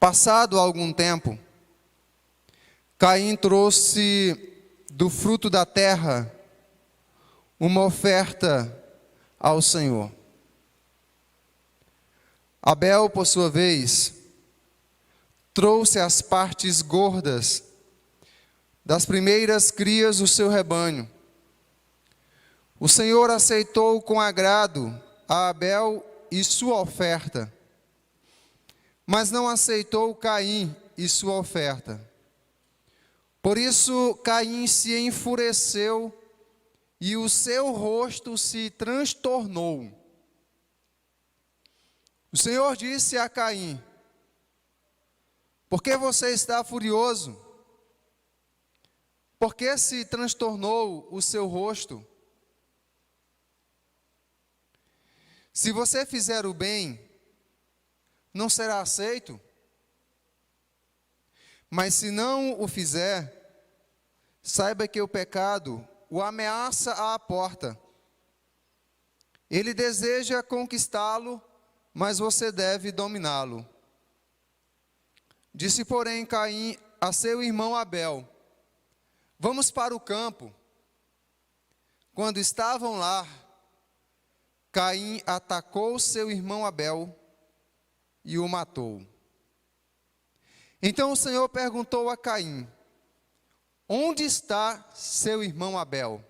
Passado algum tempo, Caim trouxe do fruto da terra uma oferta ao Senhor. Abel, por sua vez, trouxe as partes gordas das primeiras crias do seu rebanho. O Senhor aceitou com agrado a Abel e sua oferta, mas não aceitou Caim e sua oferta. Por isso Caim se enfureceu e o seu rosto se transtornou. O Senhor disse a Caim: por que você está furioso? Por que se transtornou o seu rosto? Se você fizer o bem, não será aceito? Mas se não o fizer, saiba que o pecado o ameaça à porta. Ele deseja conquistá-lo, mas você deve dominá-lo. Disse, porém, Caim a seu irmão Abel: vamos para o campo. Quando estavam lá, Caim atacou seu irmão Abel e o matou. Então o Senhor perguntou a Caim: onde está seu irmão Abel?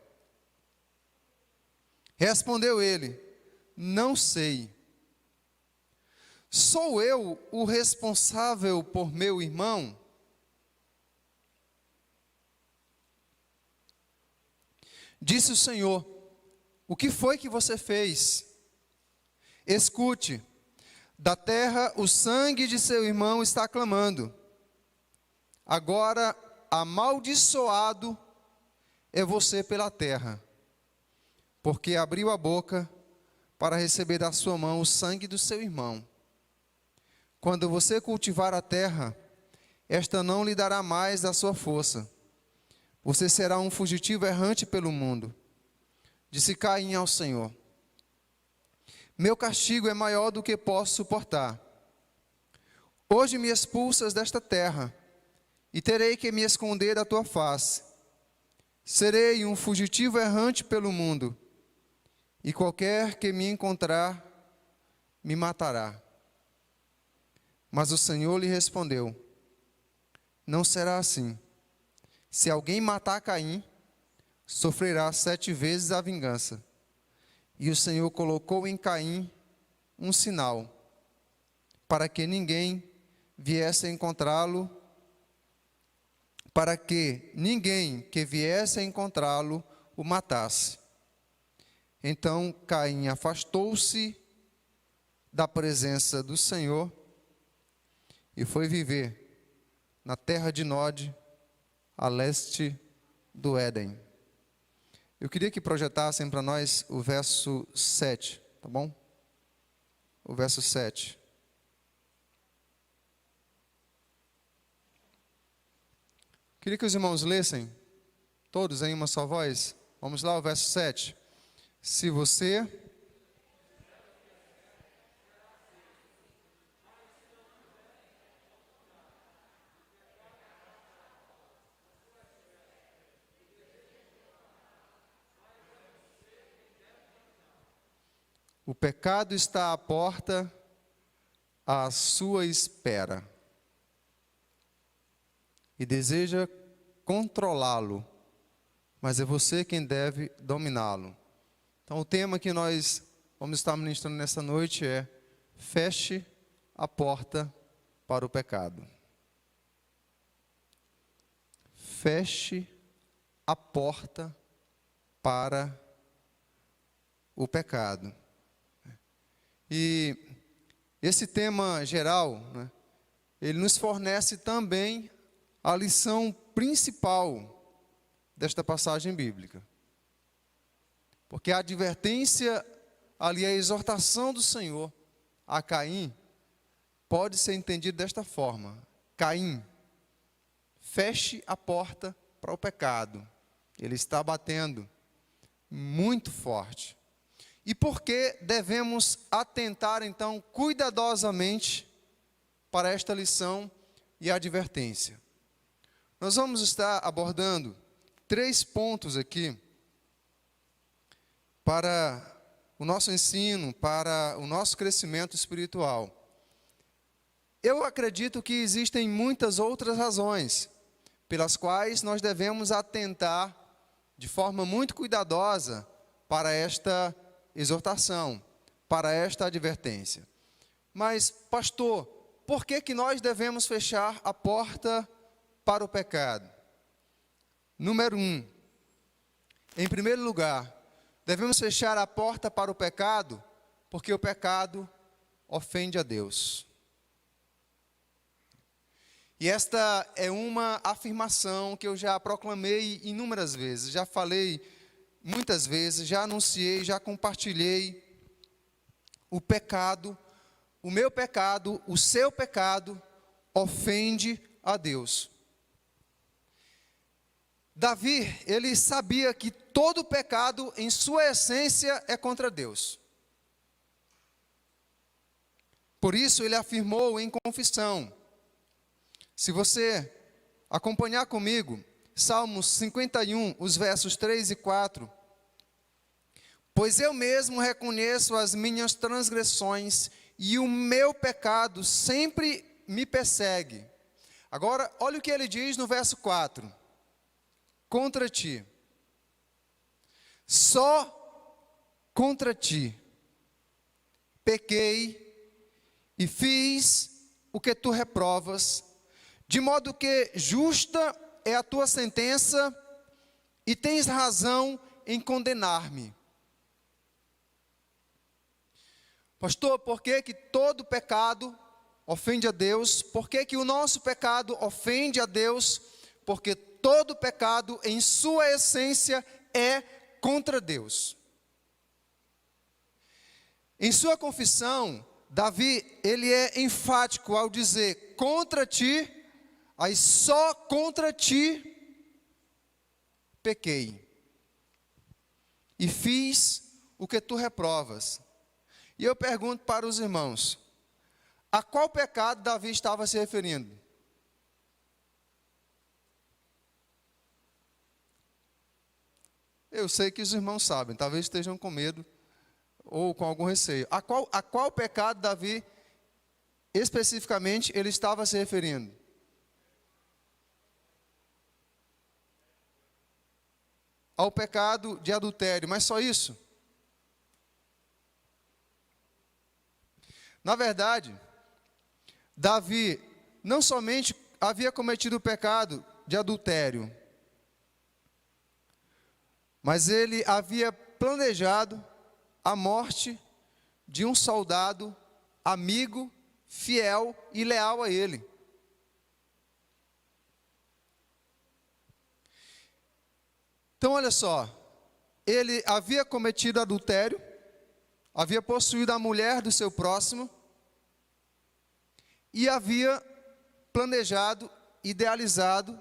Respondeu ele: não sei. Sou eu o responsável por meu irmão? Disse o Senhor: o que foi que você fez? Escute, da terra o sangue de seu irmão está clamando. Agora, amaldiçoado é você pela terra, porque abriu a boca para receber da sua mão o sangue do seu irmão. Quando você cultivar a terra, esta não lhe dará mais da sua força. Você será um fugitivo errante pelo mundo. Disse Caim ao Senhor: meu castigo é maior do que posso suportar. Hoje me expulsas desta terra, e terei que me esconder da tua face. Serei um fugitivo errante pelo mundo, e qualquer que me encontrar, me matará. Mas o Senhor lhe respondeu: não será assim. Se alguém matar Caim, sofrerá 7 vezes a vingança. E o Senhor colocou em Caim um sinal, para que ninguém viesse a encontrá-lo, para que ninguém que viesse a encontrá-lo o matasse. Então Caim afastou-se da presença do Senhor e foi viver na terra de Nod, a leste do Éden. Eu queria que projetassem para nós o verso 7, tá bom? O verso 7. Queria que os irmãos lessem, todos em uma só voz. Vamos lá, o verso 7. Se você... O pecado está à porta, à sua espera, e deseja controlá-lo, mas é você quem deve dominá-lo. Então o tema que nós vamos estar ministrando nessa noite é: feche a porta para o pecado. Feche a porta para o pecado. E esse tema geral, né, ele nos fornece também a lição principal desta passagem bíblica. Porque a advertência ali, a exortação do Senhor a Caim, pode ser entendida desta forma: Caim, feche a porta para o pecado. Ele está batendo muito forte. E por que devemos atentar, então, cuidadosamente para esta lição e advertência. Nós vamos estar abordando 3 pontos aqui para o nosso ensino, para o nosso crescimento espiritual. Eu acredito que existem muitas outras razões pelas quais nós devemos atentar de forma muito cuidadosa para esta exortação, para esta advertência. Mas, pastor, por que nós devemos fechar a porta para o pecado? Número 1, em primeiro lugar, devemos fechar a porta para o pecado, porque o pecado ofende a Deus. E esta é uma afirmação que eu já proclamei inúmeras vezes, já falei muitas vezes, já anunciei, já compartilhei. O pecado, o meu pecado, o seu pecado, ofende a Deus. Davi, ele sabia que todo pecado, em sua essência, é contra Deus. Por isso, ele afirmou em confissão. Se você acompanhar comigo, Salmos 51, os versos 3 e 4. Pois eu mesmo reconheço as minhas transgressões e o meu pecado sempre me persegue. Agora, olha o que ele diz no verso 4. Contra ti, só contra ti, pequei e fiz o que tu reprovas, de modo que justa é a tua sentença e tens razão em condenar-me. Pastor, por que todo pecado ofende a Deus? Por que o nosso pecado ofende a Deus? Porque todo pecado, em sua essência, é contra Deus. Em sua confissão, Davi, ele é enfático ao dizer, contra ti, aí só contra ti, pequei. E fiz o que tu reprovas. E eu pergunto para os irmãos, a qual pecado Davi estava se referindo? Eu sei que os irmãos sabem, talvez estejam com medo ou com algum receio. A qual pecado Davi, especificamente, ele estava se referindo? Ao pecado de adultério, mas só isso? Na verdade, Davi não somente havia cometido o pecado de adultério, mas ele havia planejado a morte de um soldado amigo, fiel e leal a ele. Então, olha só, ele havia cometido adultério, havia possuído a mulher do seu próximo e havia planejado, idealizado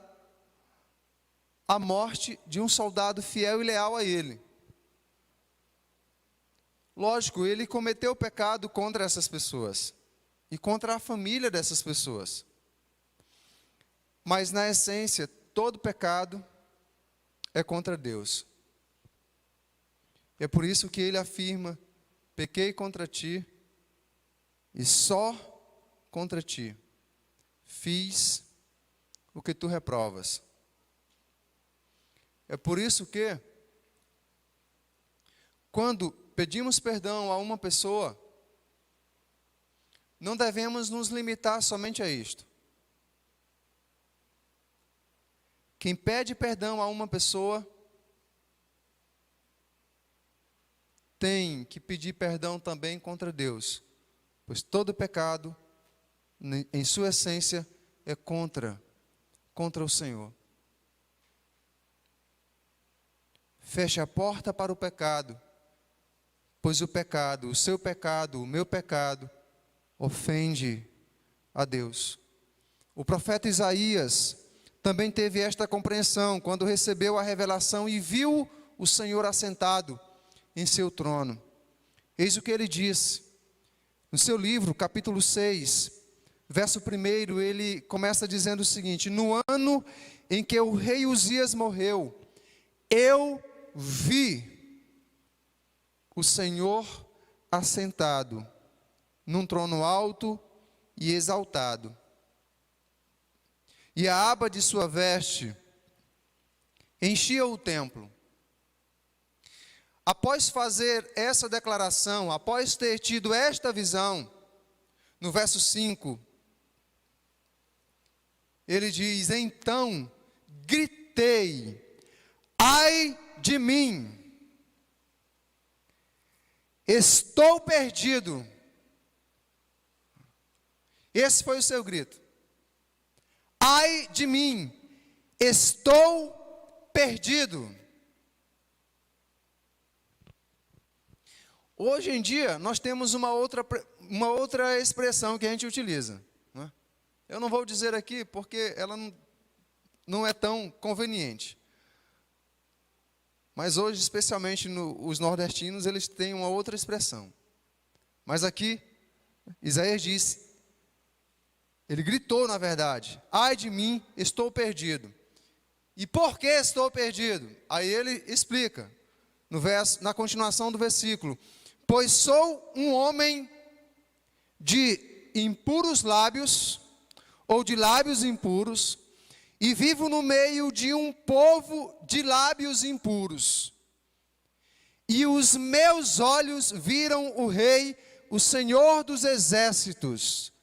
a morte de um soldado fiel e leal a ele. Lógico, ele cometeu pecado contra essas pessoas e contra a família dessas pessoas. Mas na essência, todo pecado é contra Deus. É por isso que ele afirma, pequei contra ti e só contra ti fiz o que tu reprovas. É por isso que, quando pedimos perdão a uma pessoa, não devemos nos limitar somente a isto. Quem pede perdão a uma pessoa, tem que pedir perdão também contra Deus, pois todo pecado, em sua essência, é contra o Senhor. Feche a porta para o pecado, pois o pecado, o seu pecado, o meu pecado, ofende a Deus. O profeta Isaías também teve esta compreensão quando recebeu a revelação e viu o Senhor assentado em seu trono. Eis o que ele diz no seu livro, capítulo 6, verso 1, ele começa dizendo o seguinte: no ano em que o rei Uzias morreu, eu vi o Senhor assentado num trono alto e exaltado, e a aba de sua veste enchia o templo. Após fazer essa declaração, após ter tido esta visão, no verso 5, ele diz: então gritei, ai de mim, estou perdido. Esse foi o seu grito. Ai de mim, estou perdido. Hoje em dia, nós temos uma outra expressão que a gente utiliza, não é? Eu não vou dizer aqui porque ela não é tão conveniente. Mas hoje, especialmente os nordestinos, eles têm uma outra expressão. Mas aqui, Isaías disse, ele gritou na verdade: ai de mim, estou perdido. E por que estou perdido? Aí ele explica, na continuação do versículo: pois sou um homem de impuros lábios, ou de lábios impuros, e vivo no meio de um povo de lábios impuros. E os meus olhos viram o Rei, o Senhor dos exércitos,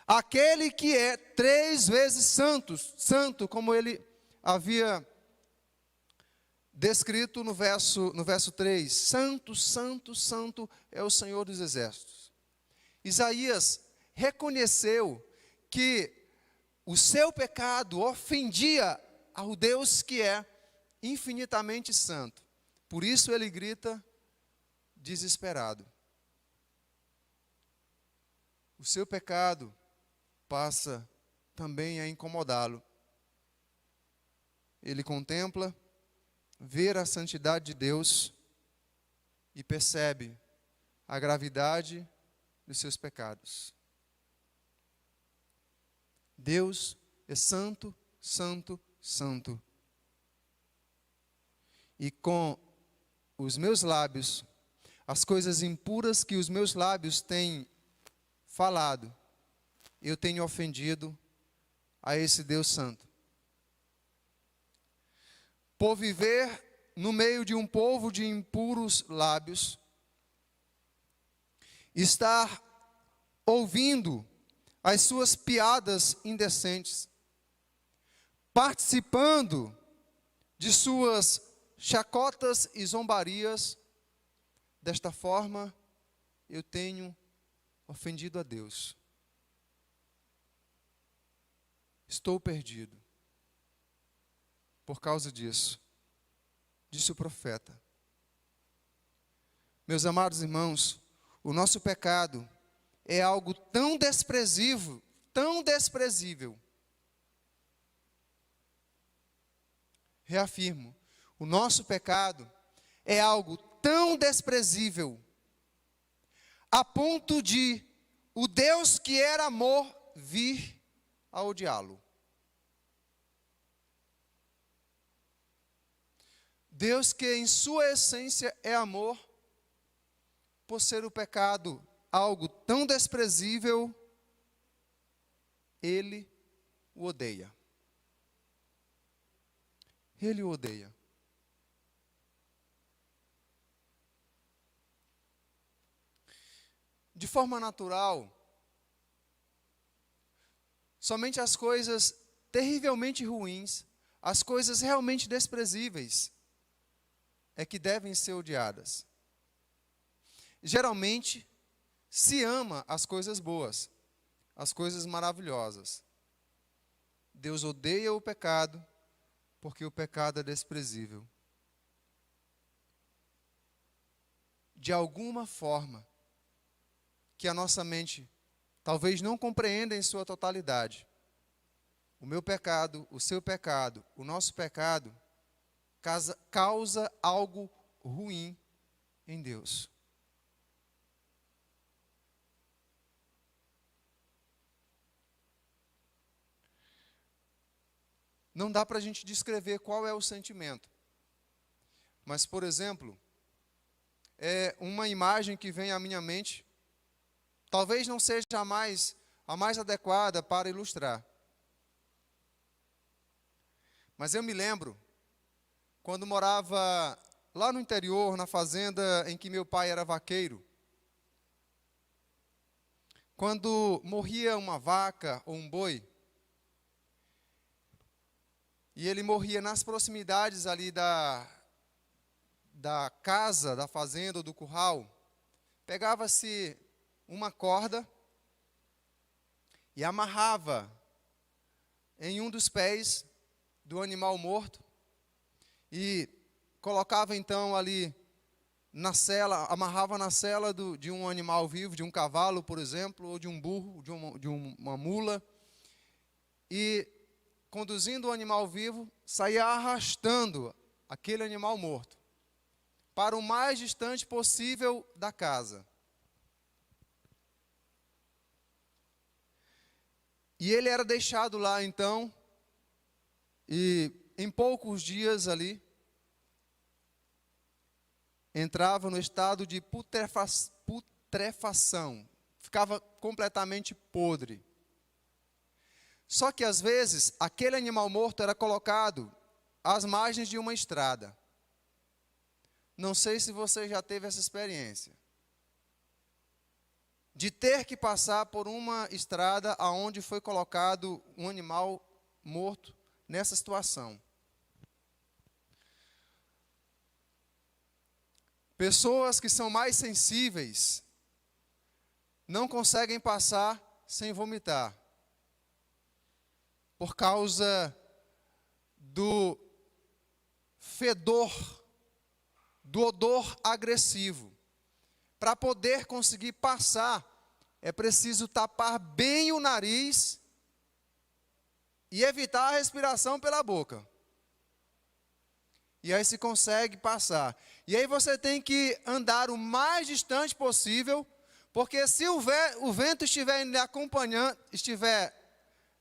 aquele que é 3 vezes santo, como ele havia descrito no verso 3, santo, santo, santo é o Senhor dos exércitos. Isaías reconheceu que o seu pecado ofendia ao Deus que é infinitamente santo. Por isso ele grita desesperado. O seu pecado passa também a incomodá-lo. Ele contempla, vê a santidade de Deus e percebe a gravidade dos seus pecados. Deus é santo, santo, santo. E com os meus lábios, as coisas impuras que os meus lábios têm falado, eu tenho ofendido a esse Deus santo. Por viver no meio de um povo de impuros lábios, estar ouvindo as suas piadas indecentes, participando de suas chacotas e zombarias, desta forma eu tenho ofendido a Deus. Estou perdido por causa disso, disse o profeta. Meus amados irmãos, o nosso pecado é algo tão desprezível, reafirmo, o nosso pecado é algo tão desprezível, a ponto de o Deus que era amor vir a odiá-lo. Deus que em sua essência é amor, por ser o pecado algo tão desprezível, Ele o odeia. Ele o odeia. De forma natural, somente as coisas terrivelmente ruins, as coisas realmente desprezíveis, é que devem ser odiadas. Geralmente, se ama as coisas boas, as coisas maravilhosas. Deus odeia o pecado, porque o pecado é desprezível. De alguma forma, que a nossa mente talvez não compreenda em sua totalidade, o meu pecado, o seu pecado, o nosso pecado, causa algo ruim em Deus. não dá para a gente descrever qual é o sentimento. Mas, por exemplo, é uma imagem que vem à minha mente, talvez não seja a mais adequada para ilustrar. Mas eu me lembro, quando morava lá no interior, na fazenda em que meu pai era vaqueiro, quando morria uma vaca ou um boi, e ele morria nas proximidades ali da casa, da fazenda ou do curral, pegava-se uma corda e amarrava em um dos pés do animal morto e colocava então ali na sela, amarrava na sela de um animal vivo, de um cavalo, por exemplo, ou de um burro, de uma mula, e conduzindo o animal vivo, saía arrastando aquele animal morto para o mais distante possível da casa. E ele era deixado lá então, e em poucos dias ali, entrava no estado de putrefação, ficava completamente podre. Só que às vezes, aquele animal morto era colocado às margens de uma estrada. Não sei se você já teve essa experiência, de ter que passar por uma estrada aonde foi colocado um animal morto nessa situação. Pessoas que são mais sensíveis não conseguem passar sem vomitar, por causa do fedor, do odor agressivo. Para poder conseguir passar, é preciso tapar bem o nariz e evitar a respiração pela boca. E aí se consegue passar. E aí você tem que andar o mais distante possível, porque se o vento estiver lhe acompanhando, estiver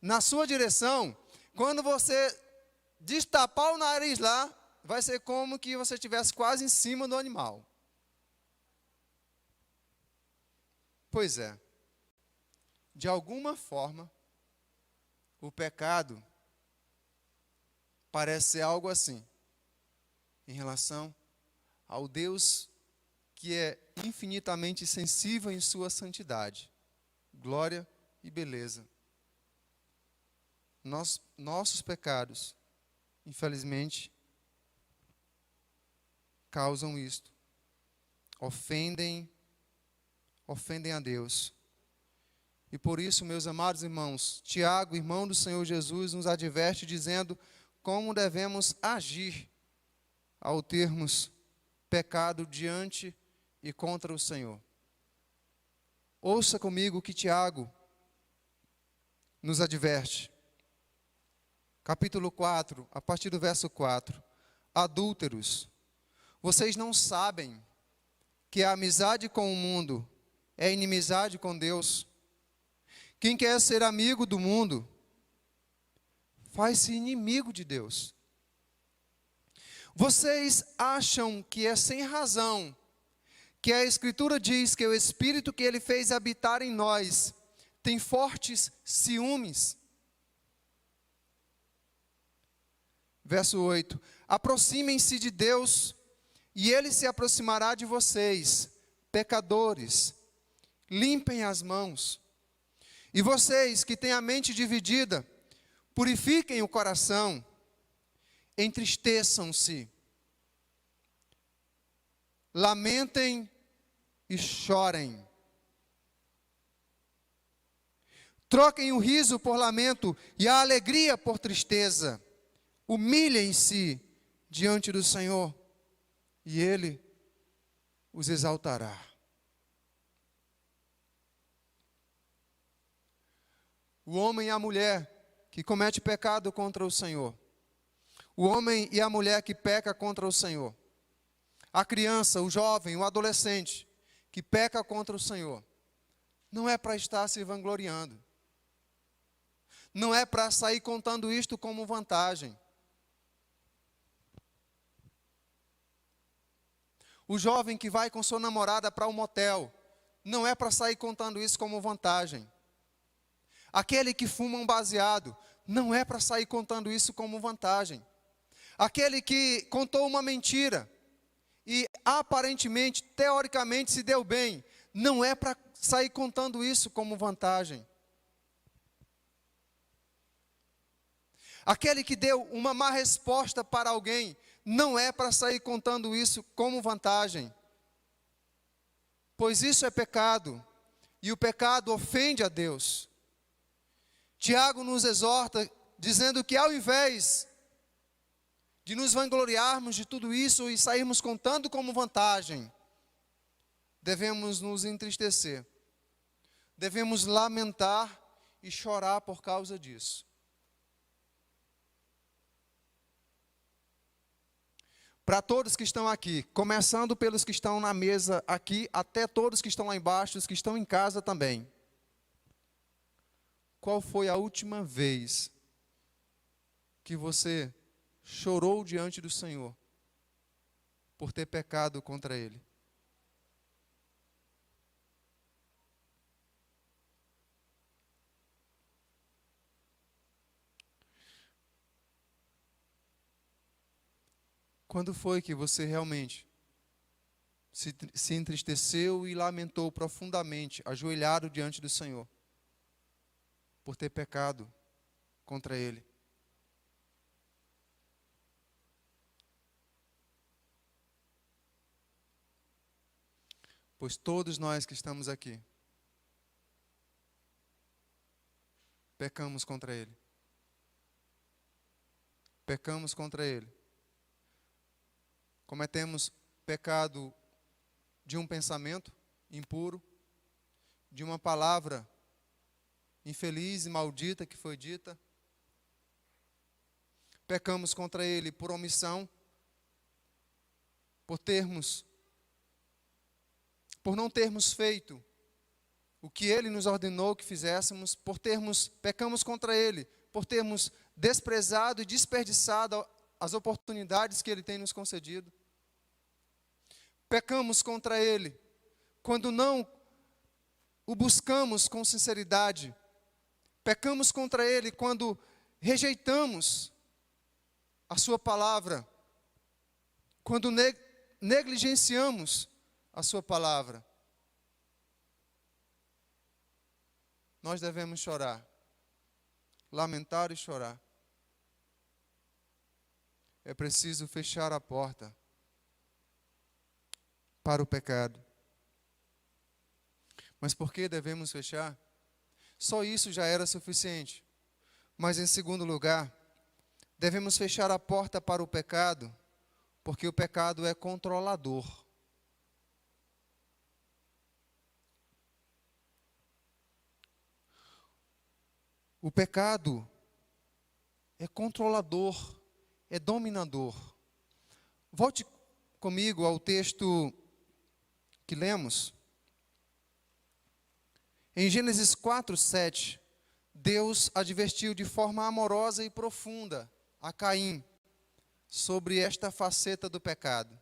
na sua direção, quando você destapar o nariz lá, vai ser como que você estivesse quase em cima do animal. Pois é, de alguma forma, o pecado parece ser algo assim, em relação ao Deus que é infinitamente sensível em sua santidade, glória e beleza. Nossos pecados, infelizmente, causam isto, ofendem a Deus. E por isso, meus amados irmãos, Tiago, irmão do Senhor Jesus, nos adverte dizendo como devemos agir ao termos pecado diante e contra o Senhor. Ouça comigo o que Tiago nos adverte. Capítulo 4, a partir do verso 4. Adúlteros, vocês não sabem que a amizade com o mundo é inimizade com Deus? Quem quer ser amigo do mundo, faz-se inimigo de Deus. Vocês acham que é sem razão que a Escritura diz que o Espírito que Ele fez habitar em nós tem fortes ciúmes? Verso 8. Aproximem-se de Deus e Ele se aproximará de vocês, pecadores. Limpem as mãos. E vocês que têm a mente dividida, purifiquem o coração. Entristeçam-se, lamentem e chorem. Troquem o riso por lamento e a alegria por tristeza. Humilhem-se diante do Senhor e Ele os exaltará. O homem e a mulher que comete pecado contra o Senhor, o homem e a mulher que peca contra o Senhor, a criança, o jovem, o adolescente que peca contra o Senhor, não é para estar se vangloriando, não é para sair contando isto como vantagem. O jovem que vai com sua namorada para um motel, não é para sair contando isso como vantagem. Aquele que fuma um baseado, não é para sair contando isso como vantagem. Aquele que contou uma mentira e aparentemente, teoricamente se deu bem, não é para sair contando isso como vantagem. Aquele que deu uma má resposta para alguém, não é para sair contando isso como vantagem. Pois isso é pecado, e o pecado ofende a Deus. Tiago nos exorta, dizendo que ao invés de nos vangloriarmos de tudo isso e sairmos contando como vantagem, devemos nos entristecer, devemos lamentar e chorar por causa disso. Para todos que estão aqui, começando pelos que estão na mesa aqui, até todos que estão lá embaixo, os que estão em casa também. Qual foi a última vez que você chorou diante do Senhor por ter pecado contra Ele? Quando foi que você realmente se entristeceu e lamentou profundamente, ajoelhado diante do Senhor, por ter pecado contra Ele? Pois todos nós que estamos aqui, pecamos contra Ele. Pecamos contra Ele. Cometemos pecado de um pensamento impuro, de uma palavra infeliz e maldita que foi dita. Pecamos contra Ele por omissão, por não termos feito o que Ele nos ordenou que fizéssemos, pecamos contra Ele, por termos desprezado e desperdiçado as oportunidades que Ele tem nos concedido. Pecamos contra Ele quando não o buscamos com sinceridade. Pecamos contra Ele quando rejeitamos a Sua palavra, quando negligenciamos a Sua palavra. Nós devemos chorar, lamentar e chorar. É preciso fechar a porta para o pecado. Mas por que devemos fechar? Só isso já era suficiente. Mas em segundo lugar, devemos fechar a porta para o pecado, porque o pecado é controlador. O pecado é controlador, é dominador. Volte comigo ao texto que lemos. Em Gênesis 4:7, Deus advertiu de forma amorosa e profunda a Caim sobre esta faceta do pecado.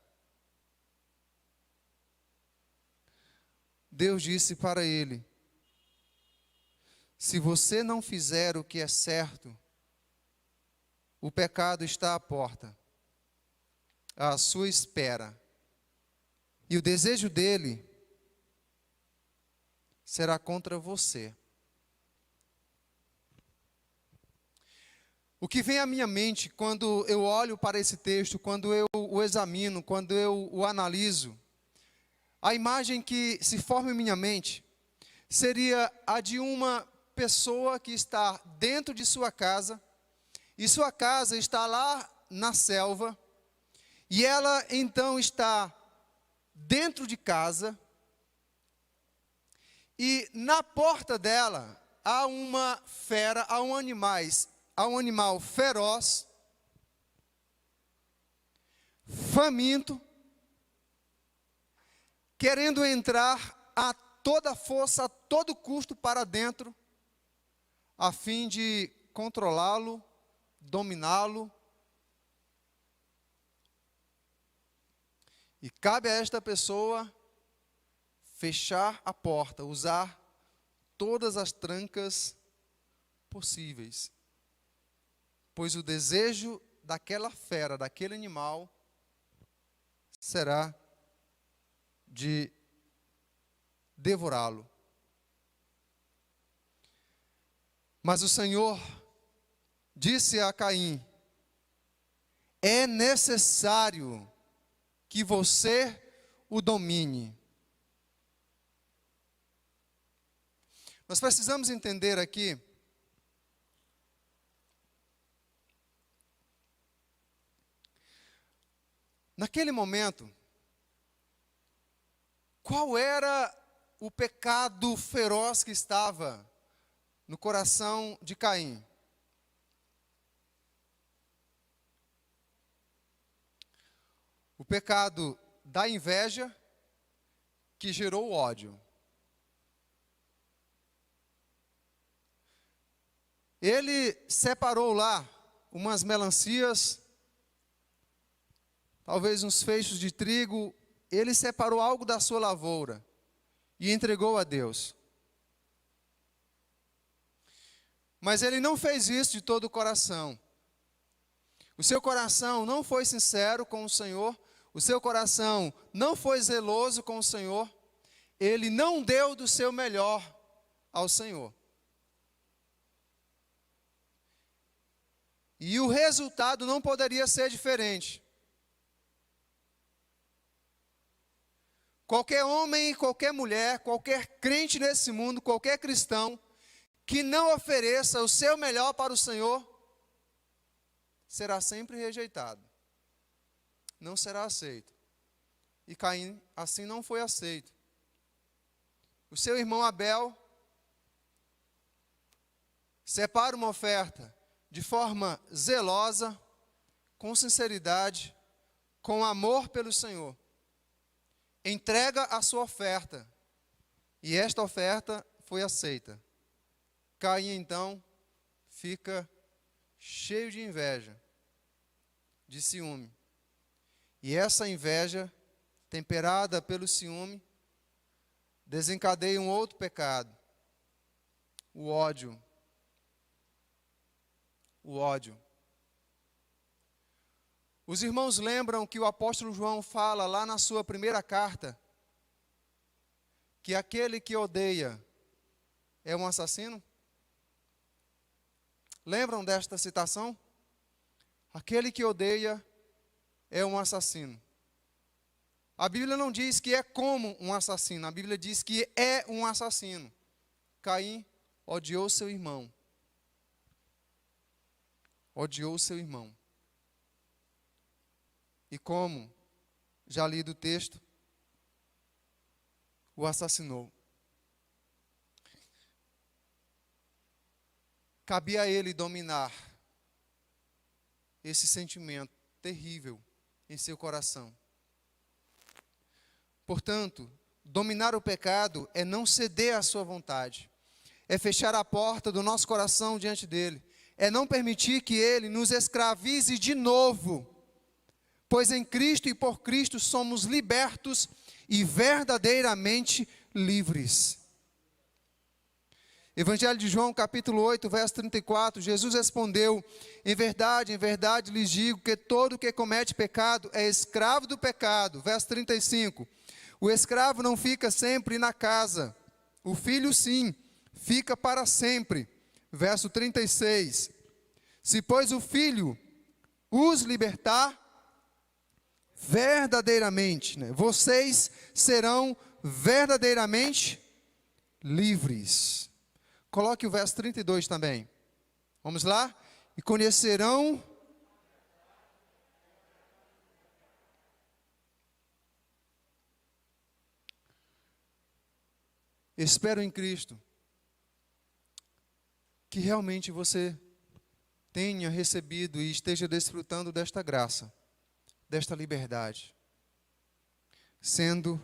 Deus disse para ele: se você não fizer o que é certo, o pecado está à porta, à sua espera, e o desejo dele será contra você. O que vem à minha mente quando eu olho para esse texto, quando eu o examino, quando eu o analiso, a imagem que se forma em minha mente seria a de uma pessoa que está dentro de sua casa, e sua casa está lá na selva, e ela então está dentro de casa, e na porta dela há uma fera, há um animal feroz, faminto, querendo entrar a toda força, a todo custo para dentro, a fim de controlá-lo, dominá-lo. E cabe a esta pessoa fechar a porta, usar todas as trancas possíveis. Pois o desejo daquela fera, daquele animal, será de devorá-lo. Mas o Senhor disse a Caim: é necessário que você o domine. Nós precisamos entender aqui naquele momento, qual era o pecado feroz que estava no coração de Caim? O pecado da inveja que gerou o ódio. Ele separou lá umas melancias, talvez uns feixes de trigo. Ele separou algo da sua lavoura e entregou a Deus. Mas ele não fez isso de todo o coração. O seu coração não foi sincero com o Senhor. O seu coração não foi zeloso com o Senhor. Ele não deu do seu melhor ao Senhor. E o resultado não poderia ser diferente. Qualquer homem, qualquer mulher, qualquer crente nesse mundo, qualquer cristão, que não ofereça o seu melhor para o Senhor, será sempre rejeitado. Não será aceito. E Caim assim não foi aceito. O seu irmão Abel separa uma oferta de forma zelosa, com sinceridade, com amor pelo Senhor. Entrega a sua oferta. E esta oferta foi aceita. Caim então fica cheio de inveja, de ciúme. E essa inveja, temperada pelo ciúme, desencadeia um outro pecado: o ódio. O ódio. Os irmãos lembram que o apóstolo João fala lá na sua primeira carta que aquele que odeia é um assassino? Lembram desta citação? Aquele que odeia é um assassino. A Bíblia não diz que é como um assassino, a Bíblia diz que é um assassino. Caim odiou seu irmão. Odiou seu irmão. E como já li do texto, o assassinou. Cabia a ele dominar esse sentimento terrível em seu coração. Portanto, dominar o pecado é não ceder à sua vontade, é fechar a porta do nosso coração diante dele, é não permitir que ele nos escravize de novo, pois em Cristo e por Cristo somos libertos e verdadeiramente livres. Evangelho de João, capítulo 8, verso 34, Jesus respondeu: em verdade lhes digo que todo que comete pecado é escravo do pecado. Verso 35, o escravo não fica sempre na casa, o filho sim, fica para sempre. Verso 36, se pois o filho os libertar, verdadeiramente, vocês serão verdadeiramente livres. Coloque o verso 32 também. Vamos lá? E conhecerão espero em Cristo que realmente você tenha recebido e esteja desfrutando desta graça, desta liberdade, sendo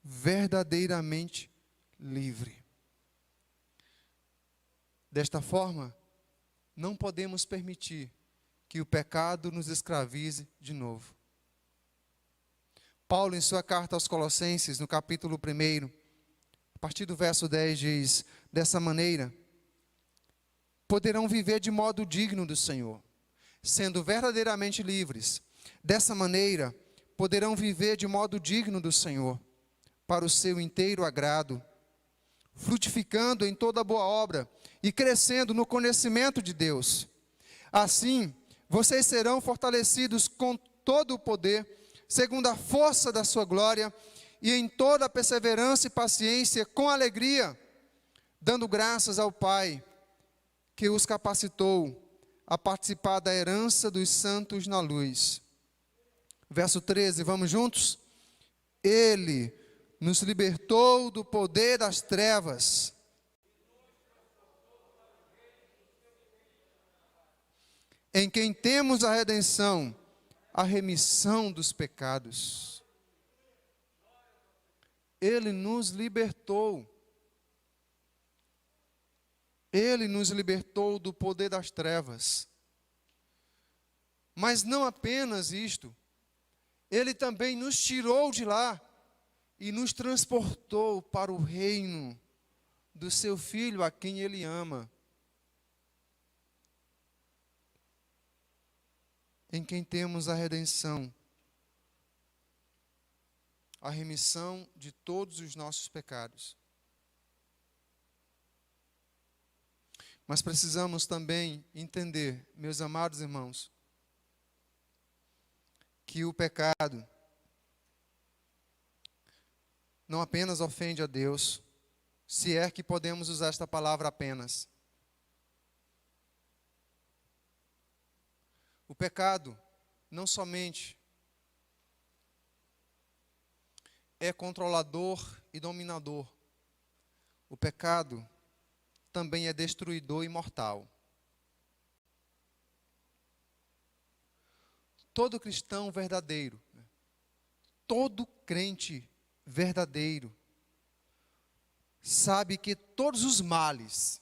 verdadeiramente livre. Desta forma, não podemos permitir que o pecado nos escravize de novo. Paulo, em sua carta aos Colossenses, no capítulo 1, a partir do verso 10, diz: dessa maneira, poderão viver de modo digno do Senhor, sendo verdadeiramente livres. Dessa maneira, poderão viver de modo digno do Senhor, para o seu inteiro agrado, frutificando em toda boa obra e crescendo no conhecimento de Deus. Assim, vocês serão fortalecidos com todo o poder, segundo a força da sua glória, e em toda a perseverança e paciência, com alegria, dando graças ao Pai, que os capacitou a participar da herança dos santos na luz. Verso 13, vamos juntos? Ele nos libertou do poder das trevas, em quem temos a redenção, a remissão dos pecados. Ele nos libertou. Ele nos libertou do poder das trevas. Mas não apenas isto, Ele também nos tirou de lá e nos transportou para o reino do seu Filho, a quem Ele ama, em quem temos a redenção, a remissão de todos os nossos pecados. Mas precisamos também entender, meus amados irmãos, que o pecado não apenas ofende a Deus, se é que podemos usar esta palavra apenas. O pecado não somente é controlador e dominador, o pecado também é destruidor e mortal. Todo cristão verdadeiro, todo crente verdadeiro, sabe que todos os males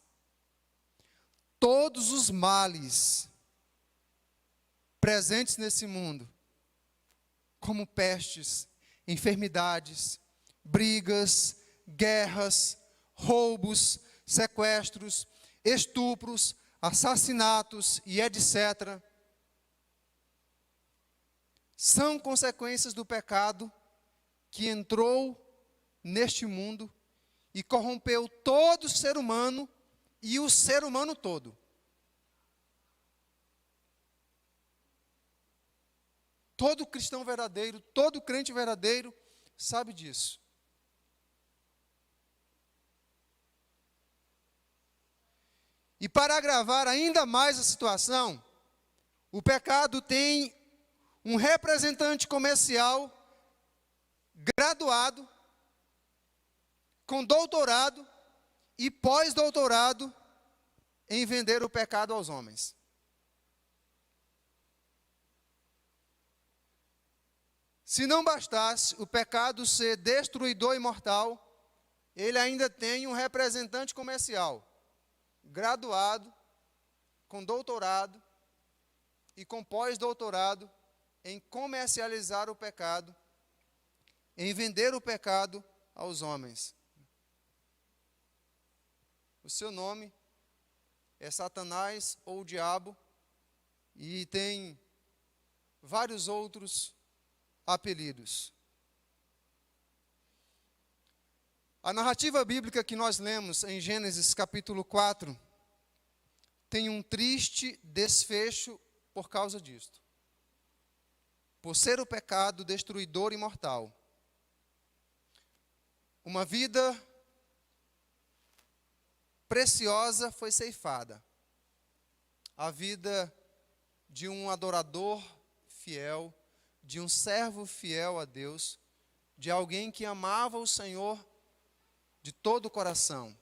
presentes nesse mundo, como pestes, enfermidades, brigas, guerras, roubos, sequestros, estupros, assassinatos e etc., são consequências do pecado que entrou neste mundo e corrompeu todo ser humano e o ser humano todo. Todo cristão verdadeiro, todo crente verdadeiro sabe disso. E para agravar ainda mais a situação, o pecado tem um representante comercial graduado, com doutorado e pós-doutorado em vender o pecado aos homens. Se não bastasse o pecado ser destruidor e mortal, ele ainda tem um representante comercial, graduado, com doutorado e com pós-doutorado em comercializar o pecado, em vender o pecado aos homens. O seu nome é Satanás ou o Diabo, e tem vários outros apelidos. A narrativa bíblica que nós lemos em Gênesis capítulo 4 tem um triste desfecho por causa disto. Por ser o pecado destruidor e mortal. Uma vida preciosa foi ceifada. A vida de um adorador fiel, de um servo fiel a Deus, de alguém que amava o Senhor de todo o coração.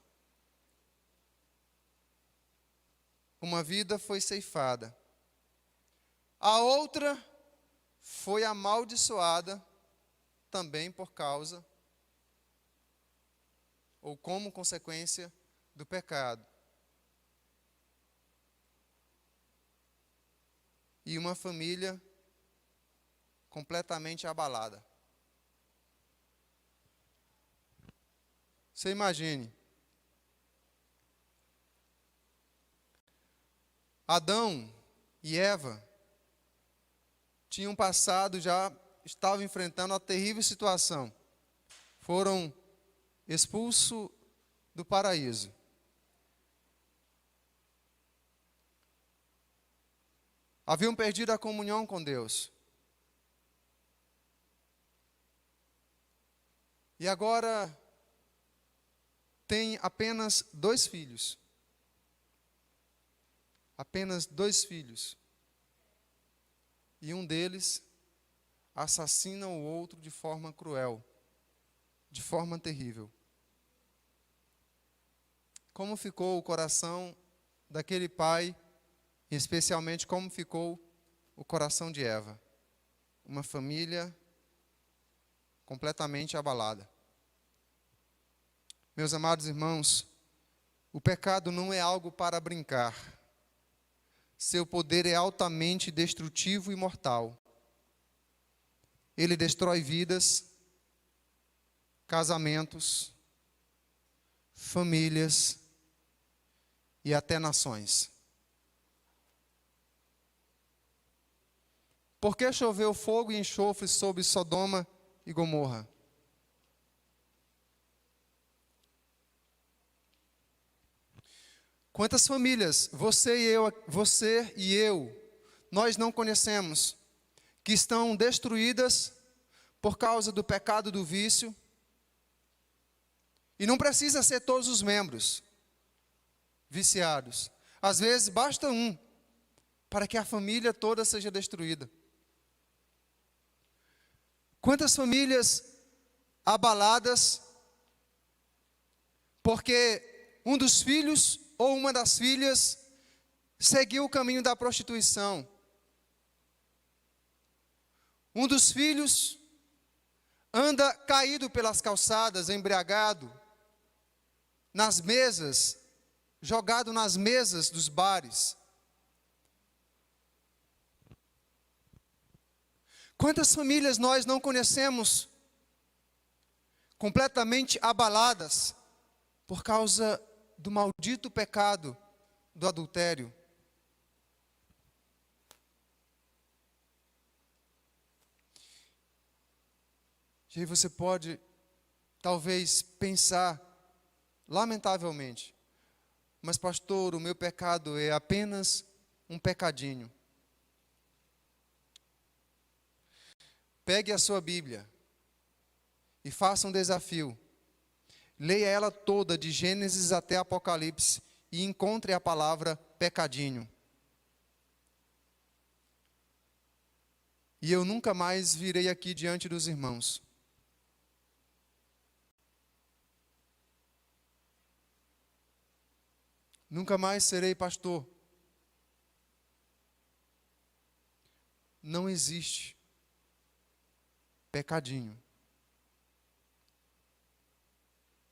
Uma vida foi ceifada. A outra foi amaldiçoada também por causa ou como consequência do pecado. e uma família completamente abalada. Você imagine, Adão e Eva tinham passado, já estavam enfrentando uma terrível situação. Foram expulsos do paraíso. Haviam perdido a comunhão com Deus. E agora tem apenas 2 filhos. Apenas 2 filhos. E um deles assassina o outro de forma cruel, de forma terrível. Como ficou o coração daquele pai, e especialmente como ficou o coração de Eva? Uma família completamente abalada. Meus amados irmãos, o pecado não é algo para brincar. Seu poder é altamente destrutivo e mortal. Ele destrói vidas, casamentos, famílias e até nações. Por que choveu fogo e enxofre sobre Sodoma e Gomorra? Quantas famílias você e eu, nós não conhecemos, que estão destruídas por causa do pecado do vício? E não precisa ser todos os membros viciados. Às vezes basta um para que a família toda seja destruída. Quantas famílias abaladas porque um dos filhos ou uma das filhas seguiu o caminho da prostituição. Um dos filhos anda caído pelas calçadas, embriagado, nas mesas, jogado nas mesas dos bares. Quantas famílias nós não conhecemos completamente abaladas por causa do maldito pecado do adultério? E aí você pode, talvez, pensar, lamentavelmente, mas pastor, o meu pecado é apenas um pecadinho. Pegue a sua Bíblia e faça um desafio. Leia ela toda, de Gênesis até Apocalipse, e encontre a palavra pecadinho. E eu nunca mais virei aqui diante dos irmãos. Nunca mais serei pastor. Não existe pecadinho.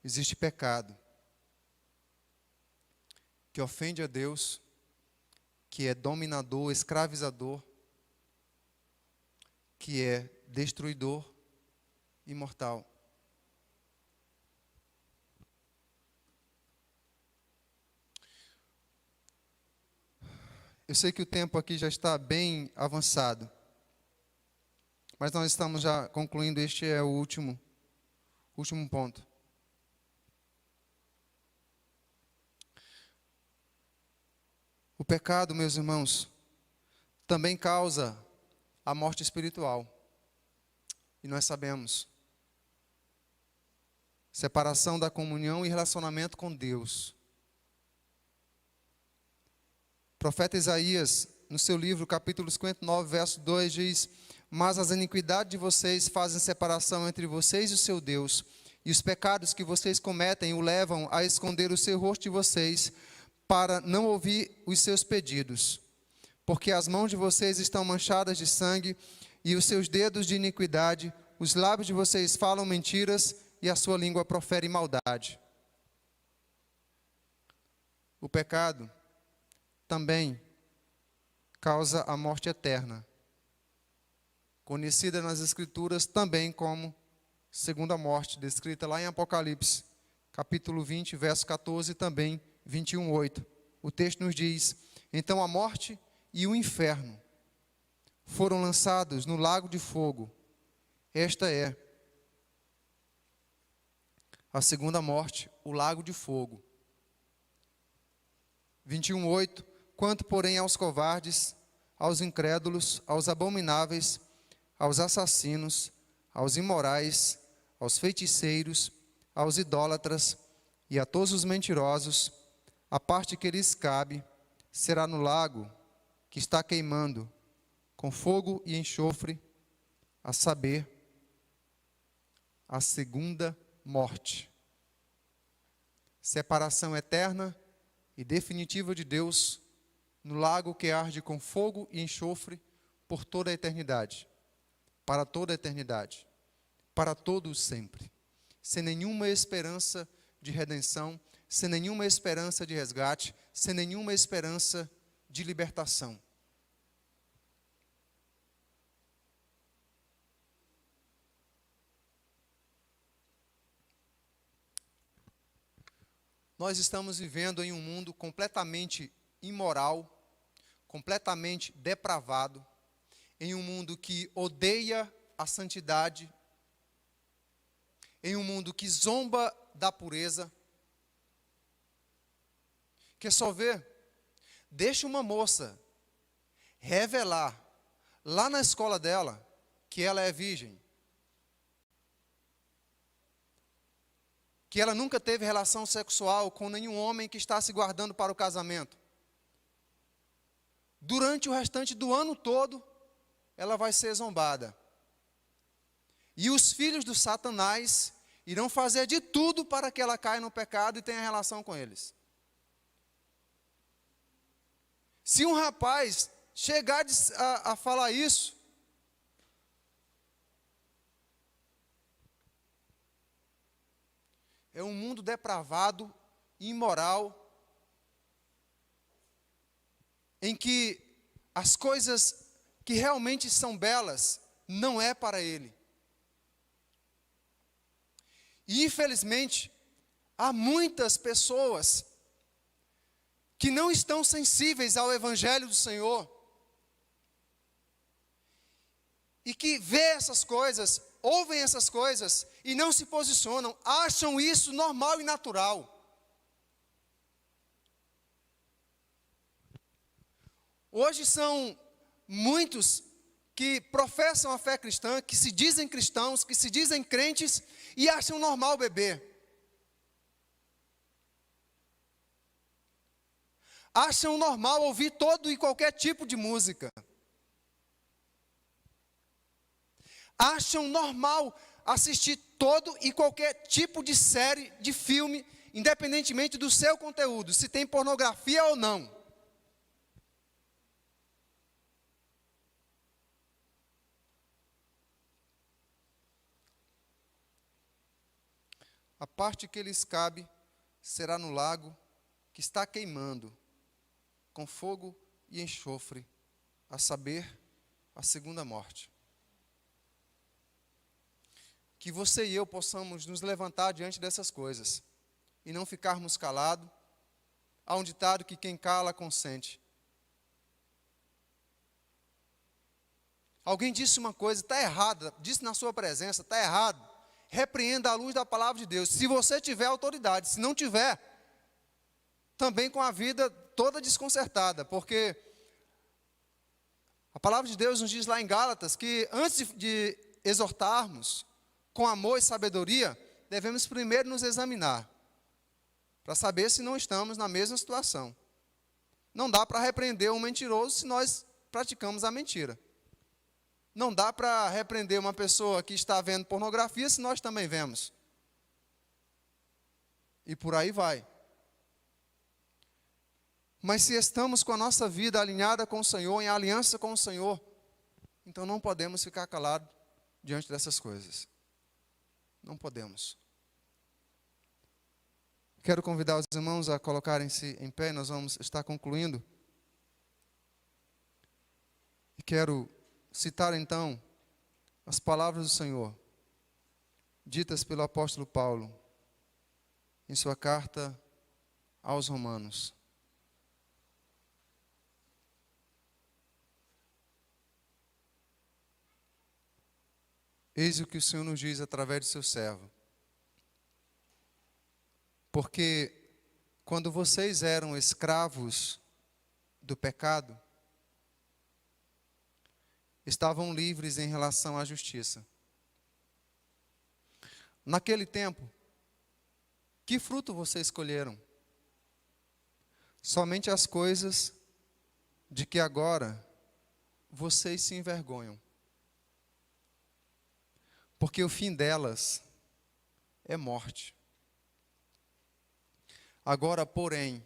Existe pecado que ofende a Deus, que é dominador, escravizador, que é destruidor e mortal. Eu sei que o tempo aqui já está bem avançado, mas nós estamos já concluindo, este é o último ponto. O pecado, meus irmãos, também causa a morte espiritual. E nós sabemos. Separação da comunhão e relacionamento com Deus. O profeta Isaías, no seu livro, capítulo 59, verso 2, diz: mas as iniquidades de vocês fazem separação entre vocês e o seu Deus, e os pecados que vocês cometem o levam a esconder o seu rosto de vocês, para não ouvir os seus pedidos. Porque as mãos de vocês estão manchadas de sangue, e os seus dedos de iniquidade, os lábios de vocês falam mentiras, e a sua língua profere maldade. O pecado também causa a morte eterna, conhecida nas Escrituras também como segunda morte, descrita lá em Apocalipse, capítulo 20, verso 14, e também 21:8. O texto nos diz: então a morte e o inferno foram lançados no lago de fogo. Esta é a segunda morte, o lago de fogo. 21:8. Quanto, porém, aos covardes, aos incrédulos, aos abomináveis, aos assassinos, aos imorais, aos feiticeiros, aos idólatras e a todos os mentirosos, a parte que lhes cabe será no lago que está queimando, com fogo e enxofre, a saber, a segunda morte. Separação eterna e definitiva de Deus no lago que arde com fogo e enxofre por toda a eternidade, para toda a eternidade, para todos sempre, sem nenhuma esperança de redenção, sem nenhuma esperança de resgate, sem nenhuma esperança de libertação. Nós estamos vivendo em um mundo completamente imoral, completamente depravado, em um mundo que odeia a santidade, em um mundo que zomba da pureza. Quer só ver? Deixa uma moça revelar lá na escola dela que ela é virgem, que ela nunca teve relação sexual com nenhum homem que está se guardando para o casamento. Durante o restante do ano todo, ela vai ser zombada. E os filhos do Satanás irão fazer de tudo para que ela caia no pecado e tenha relação com eles. Se um rapaz chegar a falar isso, é um mundo depravado, imoral, em que as coisas que realmente são belas não é para ele. E infelizmente, há muitas pessoas que não estão sensíveis ao Evangelho do Senhor e que vê essas coisas, ouvem essas coisas e não se posicionam, acham isso normal e natural. Hoje são muitos que professam a fé cristã, que se dizem cristãos, que se dizem crentes e acham normal beber. Acham normal ouvir todo e qualquer tipo de música. Acham normal assistir todo e qualquer tipo de série, de filme, independentemente do seu conteúdo, se tem pornografia ou não. A parte que lhes cabe será no lago que está queimando, com fogo e enxofre, a saber, a segunda morte. Que você e eu possamos nos levantar diante dessas coisas e não ficarmos calados. Há um ditado que quem cala consente. Alguém disse uma coisa, está errada, disse na sua presença, está errado. Repreenda à luz da palavra de Deus, se você tiver autoridade. Se não tiver, também com a vida toda desconcertada, porque a palavra de Deus nos diz lá em Gálatas que antes de exortarmos com amor e sabedoria, devemos primeiro nos examinar, para saber se não estamos na mesma situação. Não dá para repreender um mentiroso se nós praticamos a mentira. Não dá para repreender uma pessoa que está vendo pornografia se nós também vemos. E por aí vai. Mas se estamos com a nossa vida alinhada com o Senhor, em aliança com o Senhor, então não podemos ficar calados diante dessas coisas. Não podemos. Quero convidar os irmãos a colocarem-se em pé, nós vamos estar concluindo. E quero citar então as palavras do Senhor, ditas pelo apóstolo Paulo, em sua carta aos Romanos. Eis o que o Senhor nos diz através do seu servo. Porque quando vocês eram escravos do pecado, estavam livres em relação à justiça. Naquele tempo, que fruto vocês escolheram? Somente as coisas de que agora vocês se envergonham. Porque o fim delas é morte. Agora, porém,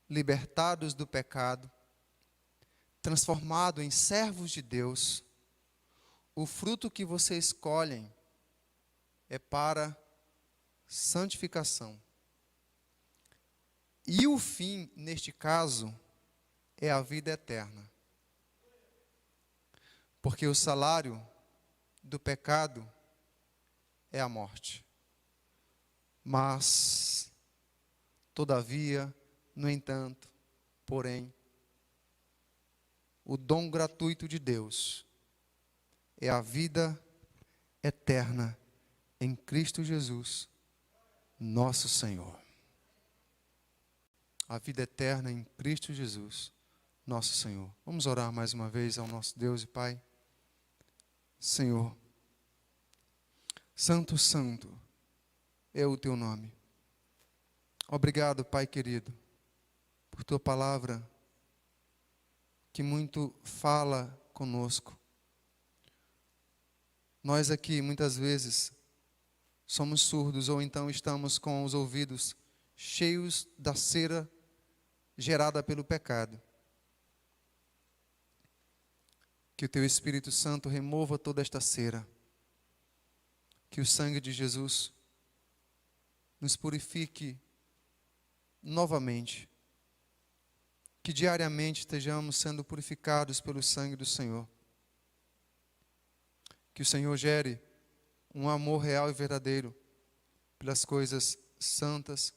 libertados do pecado, transformados em servos de Deus, o fruto que vocês escolhem é para santificação. E o fim, neste caso, é a vida eterna. Porque o salário do pecado é a morte. Mas, todavia, no entanto, porém, o dom gratuito de Deus é a vida eterna em Cristo Jesus, nosso Senhor. A vida eterna em Cristo Jesus, nosso Senhor. Vamos orar mais uma vez ao nosso Deus e Pai. Senhor, Santo, Santo é o Teu nome. Obrigado, Pai querido, por Tua palavra, que muito fala conosco. Nós aqui, muitas vezes, somos surdos ou então estamos com os ouvidos cheios da cera gerada pelo pecado. Que o Teu Espírito Santo remova toda esta cera. Que o sangue de Jesus nos purifique novamente. Que diariamente estejamos sendo purificados pelo sangue do Senhor. Que o Senhor gere um amor real e verdadeiro pelas coisas santas.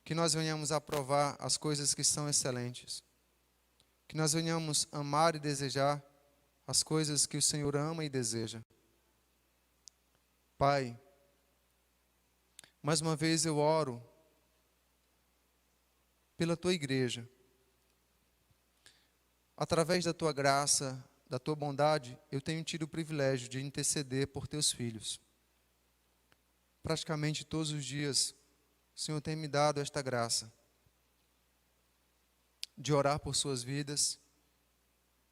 Que nós venhamos a provar as coisas que são excelentes. Que nós venhamos amar e desejar as coisas que o Senhor ama e deseja. Pai, mais uma vez eu oro pela Tua igreja. Através da Tua graça, da Tua bondade, eu tenho tido o privilégio de interceder por Teus filhos. Praticamente todos os dias, o Senhor tem me dado esta graça de orar por suas vidas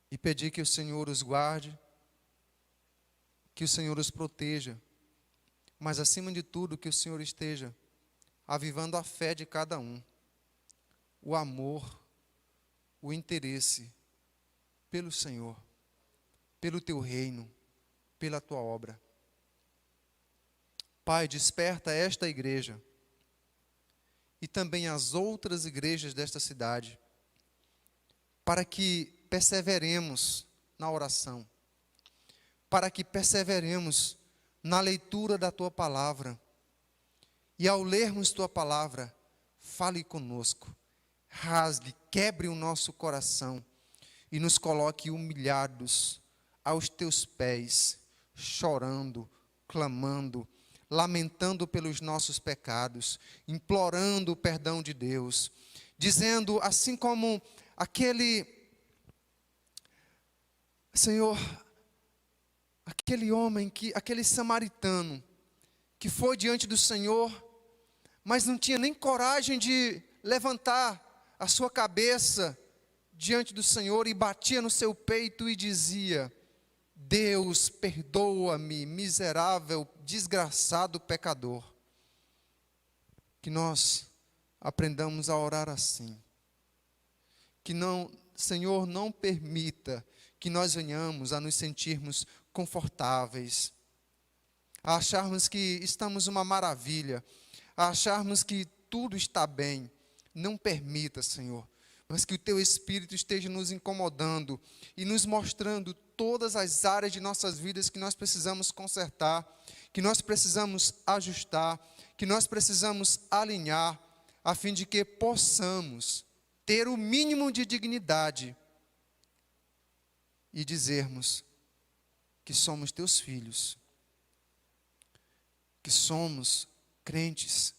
e pedir que o Senhor os guarde, que o Senhor os proteja, mas acima de tudo que o Senhor esteja avivando a fé de cada um, o amor, o interesse pelo Senhor, pelo Teu reino, pela Tua obra. Pai, desperta esta igreja e também as outras igrejas desta cidade, para que perseveremos na oração, para que perseveremos na leitura da Tua palavra, e ao lermos Tua palavra, fale conosco, rasgue, quebre o nosso coração, e nos coloque humilhados aos Teus pés, chorando, clamando, lamentando pelos nossos pecados, implorando o perdão de Deus, dizendo assim como aquele, Senhor, aquele homem, aquele samaritano, que foi diante do Senhor, mas não tinha nem coragem de levantar a sua cabeça diante do Senhor e batia no seu peito e dizia: Deus, perdoa-me, miserável, desgraçado pecador. Que nós aprendamos a orar assim. Que não, Senhor, não permita que nós venhamos a nos sentirmos confortáveis, a acharmos que estamos uma maravilha, a acharmos que tudo está bem. Não permita, Senhor, mas que o Teu Espírito esteja nos incomodando e nos mostrando todas as áreas de nossas vidas que nós precisamos consertar, que nós precisamos ajustar, que nós precisamos alinhar, a fim de que possamos ter o mínimo de dignidade e dizermos que somos Teus filhos, que somos crentes,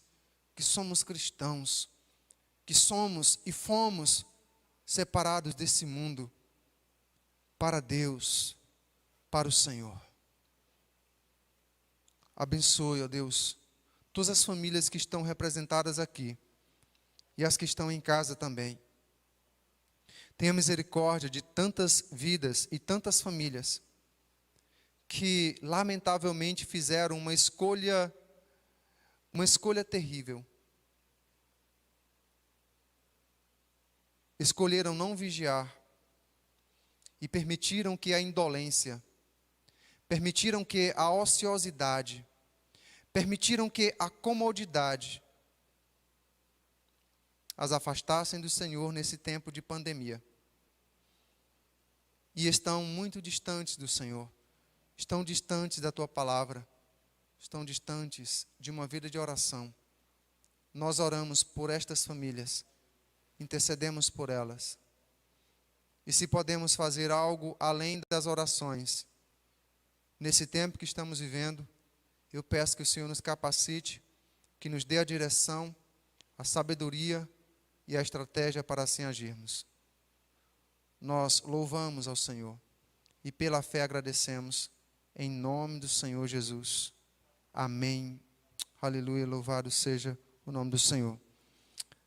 que somos cristãos, que somos e fomos separados desse mundo para Deus, para o Senhor. Abençoe, ó Deus, todas as famílias que estão representadas aqui e as que estão em casa também. Tenha misericórdia de tantas vidas e tantas famílias que lamentavelmente fizeram uma escolha terrível. Escolheram não vigiar e permitiram que a indolência, permitiram que a ociosidade, permitiram que a comodidade as afastassem do Senhor nesse tempo de pandemia. E estão muito distantes do Senhor, estão distantes da Tua palavra, estão distantes de uma vida de oração. Nós oramos por estas famílias, intercedemos por elas. E se podemos fazer algo além das orações, nesse tempo que estamos vivendo, eu peço que o Senhor nos capacite, que nos dê a direção, a sabedoria e a estratégia para assim agirmos. Nós louvamos ao Senhor e pela fé agradecemos, em nome do Senhor Jesus. Amém. Aleluia, louvado seja o nome do Senhor.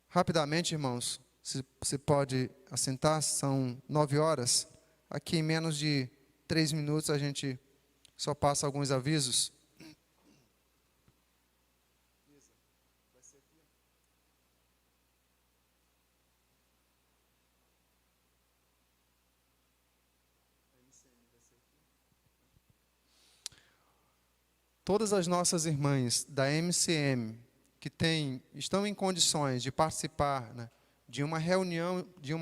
Rapidamente, irmãos, você pode assentar, são 9h. Aqui em menos de 3 minutos a gente só passa alguns avisos. Todas as nossas irmãs da MCM que estão em condições de participar, né, de uma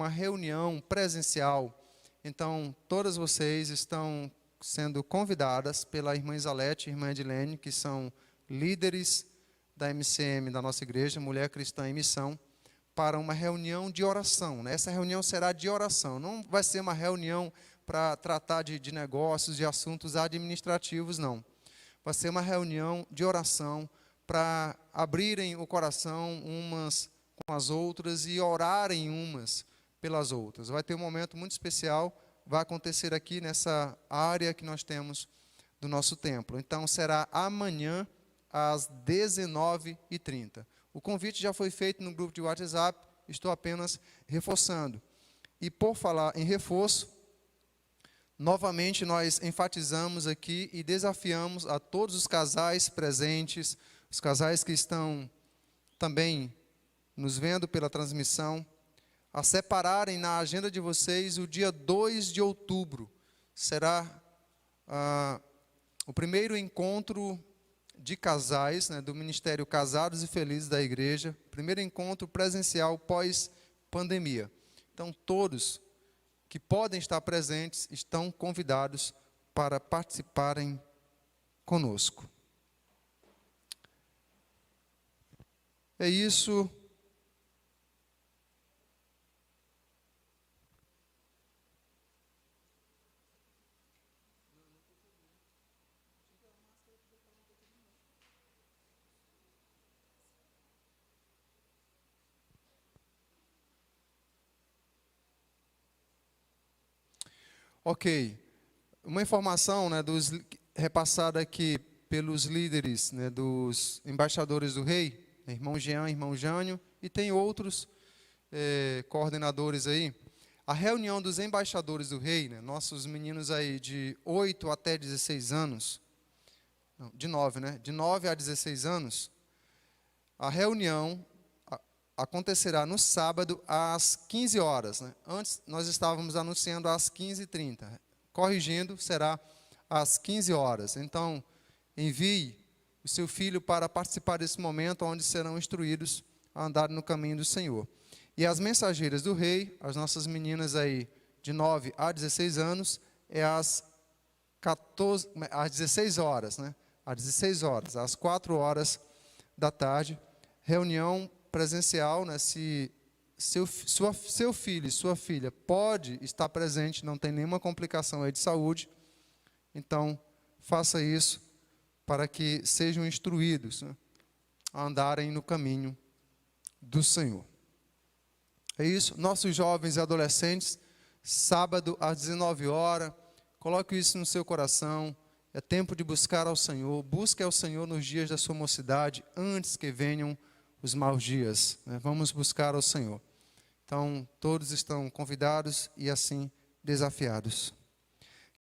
reunião presencial, então todas vocês estão sendo convidadas pela irmã Isalete e irmã Edilene, que são líderes da MCM da nossa igreja, Mulher Cristã em Missão, para uma reunião de oração, né? Essa reunião será de oração, não vai ser uma reunião para tratar de negócios, de assuntos administrativos, não. Vai ser uma reunião de oração para abrirem o coração umas com as outras e orarem umas pelas outras. Vai ter um momento muito especial, vai acontecer aqui nessa área que nós temos do nosso templo. Então, será amanhã às 19h30. O convite já foi feito no grupo de WhatsApp, estou apenas reforçando. E por falar em reforço, novamente nós enfatizamos aqui e desafiamos a todos os casais presentes, os casais que estão também nos vendo pela transmissão, a separarem na agenda de vocês o dia 2 de outubro. Será o primeiro encontro de casais, né, do Ministério Casados e Felizes da Igreja, primeiro encontro presencial pós-pandemia. Então, todos que podem estar presentes estão convidados para participarem conosco. É isso. Ok, uma informação, né, repassada aqui pelos líderes, né, dos embaixadores do rei, irmão Jean, irmão Jânio, e tem outros coordenadores aí. A reunião dos embaixadores do rei, né, nossos meninos aí de 8 até 16 anos, não, de 9, né, de 9 a 16 anos, a reunião acontecerá no sábado às 15h. Né? Antes, nós estávamos anunciando às 15h30. Corrigindo, será às 15h. Então, envie o seu filho para participar desse momento, onde serão instruídos a andar no caminho do Senhor. E as mensageiras do rei, as nossas meninas aí de 9 a 16 anos, é às 16 horas, né? Às 16 horas, às 4 horas da tarde, reunião presencial, né? Se seu filho e sua filha pode estar presente, não tem nenhuma complicação aí de saúde, então faça isso para que sejam instruídos, né, a andarem no caminho do Senhor. É isso, nossos jovens e adolescentes, sábado às 19 horas, coloque isso no seu coração, é tempo de buscar ao Senhor, busque ao Senhor nos dias da sua mocidade, antes que venham os maus dias, né? Vamos buscar ao Senhor. Então, todos estão convidados e assim desafiados.